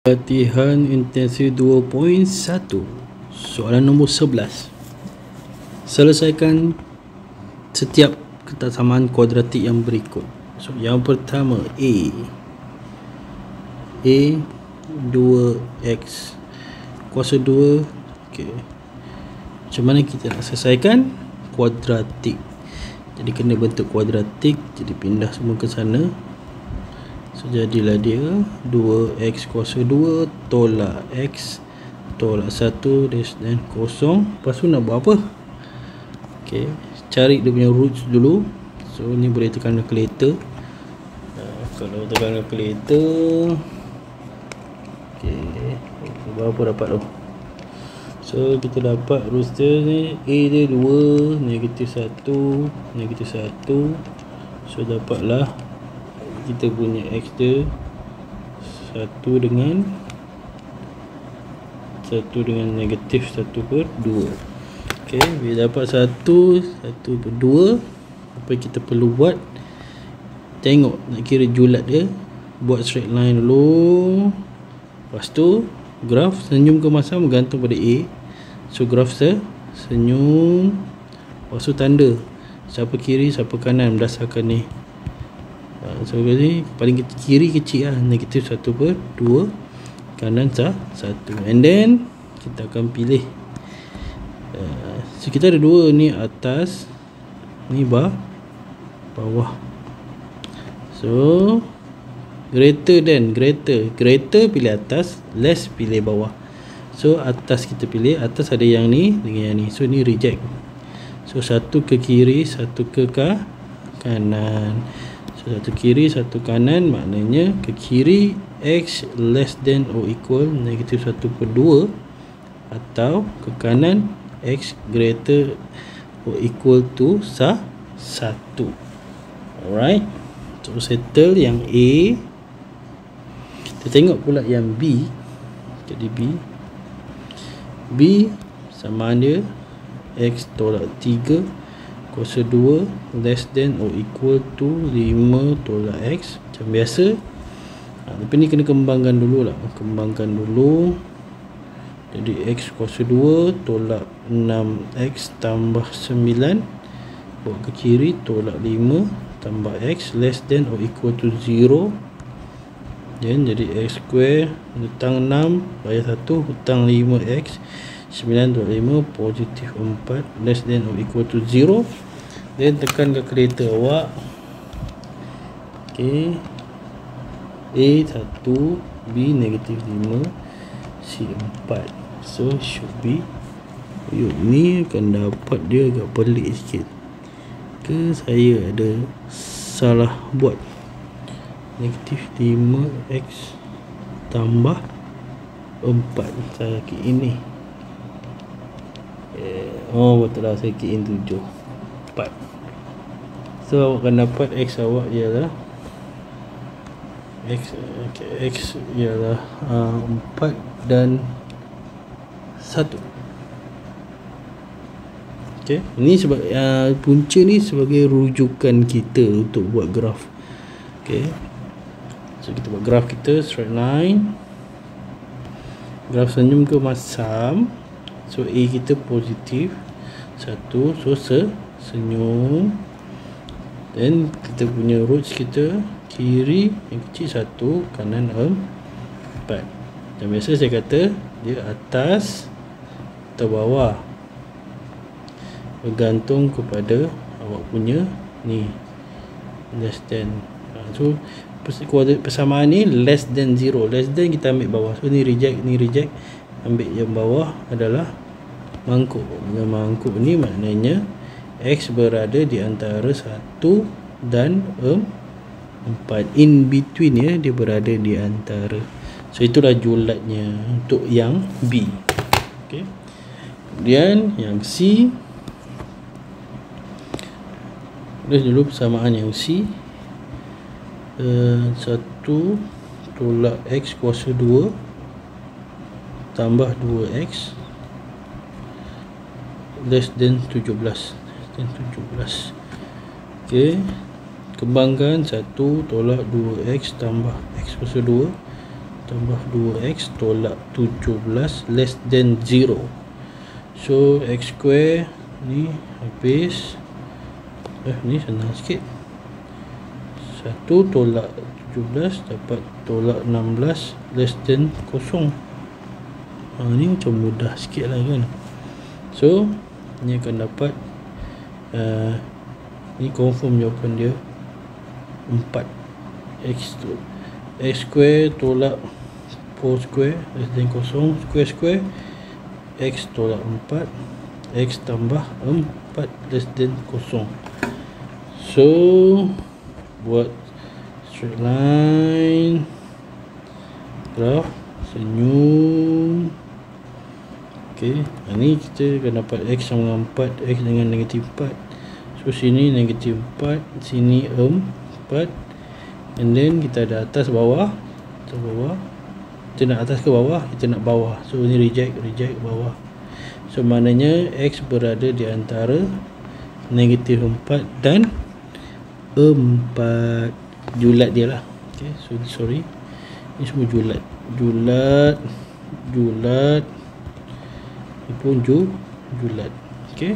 Latihan intensif 2.1. Soalan nombor 11. Selesaikan setiap kesamaan kuadratik yang berikut. So, yang pertama A 2x kuasa 2. Okay. Macam mana kita nak selesaikan? Kuadratik. Jadi kena bentuk kuadratik. Jadi pindah semua ke sana. So, jadilah dia 2x kuasa 2 tolak x tolak 1 dan kosong. Lepas tu nak buat apa? Ok, cari dia punya roots dulu. So ni boleh tekan calculator. Kalau tekan calculator, ok, berapa dapat tu? So kita dapat roots dia ni, A dia 2, negatif 1, negatif 1. So dapatlah kita punya x dia 1 dengan negatif 1/2. ok, bila dapat 1/2, apa yang kita perlu buat? Tengok, nak kira julat dia, buat straight line dulu. Lepas tu graf senyum ke masam bergantung pada A. So graf senyum, lepas tu tanda siapa kiri siapa kanan berdasarkan ni. So ni paling kiri kecil lah, negatif 1/2, kanan 1. And then kita akan pilih. So kita ada dua ni, atas ni bawah. So greater pilih atas, less pilih bawah. So atas kita pilih, atas ada yang ni dengan yang ni. So ni reject. So satu ke kiri, satu ke kanan. So satu kiri, satu kanan, maknanya ke kiri x less than or equal negatif 1/2, atau ke kanan x greater or equal to 1. Alright, so settle yang A. Kita tengok pula yang B. Jadi B sama dia x tolak 3 kuasa 2 less than or equal to 5 tolak x. Macam biasa, tapi ni kena kembangkan dulu lah. Jadi x kuasa 2 tolak 6x tambah 9, bawa ke kiri, tolak 5 tambah x less than or equal to 0. Dan jadi x square hutang 6 bayar 1 hutang 5x 9 tolak 5 positif 4 less than or equal to 0. Dan tekan calculator awak. ok, A 1, B negatif 5, C 4. So should be, ni akan dapat dia agak pelik sikit. Ke saya ada salah buat? Negatif 5x tambah 4. Saya kira ini. Oh betul lah, saya kira 7, 4. So awak akan dapat x awak ialah x ialah 4 dan 1. ok, ini sebab punca ni sebagai rujukan kita untuk buat graf. ok, so kita buat graf kita, straight line, graf senyum ke masam. So A kita positif 1, so senyum. Dan kita punya roots kita kiri yang kecil 1, kanan 4. Dan biasa saya kata dia atas atau bawah, bergantung kepada awak punya ni, less than. So persamaan ni less than 0. Less than kita ambil bawah. So ni reject, ambil yang bawah adalah mangkuk. Dengan mangkuk ni maknanya x berada di antara 1 dan 4. In between ya, dia berada di antara. So itulah julatnya untuk yang B. ok, kemudian yang C. Tulis dulu persamaan yang C. 1 tolak x kuasa 2 tambah 2x less than 17. ok, kembangkan 1 tolak 2x tambah x kuasa 2 tambah 2x tolak 17 less than 0. So x square ni habis. Ni senang sikit. 1 tolak 17 dapat tolak 16 less than 0. Ni macam mudah sikit lah kan. So ni akan dapat ni confirm jawapan dia 4. X square tolak 4 square less than 0, square x tolak 4, x tambah 4 less than 0. So buat straight line, graph, senyum. Okay, ni kita akan dapat x sama dengan 4, x dengan negatif 4. So sini negatif 4, sini 4. And then kita ada atas bawah. Kita nak atas ke bawah? Kita nak bawah. So ni reject bawah. So maknanya x berada di antara negatif 4 dan 4. Julat dia lah. Okay, so sorry, ni semua julat. Ni pun julat. Okay.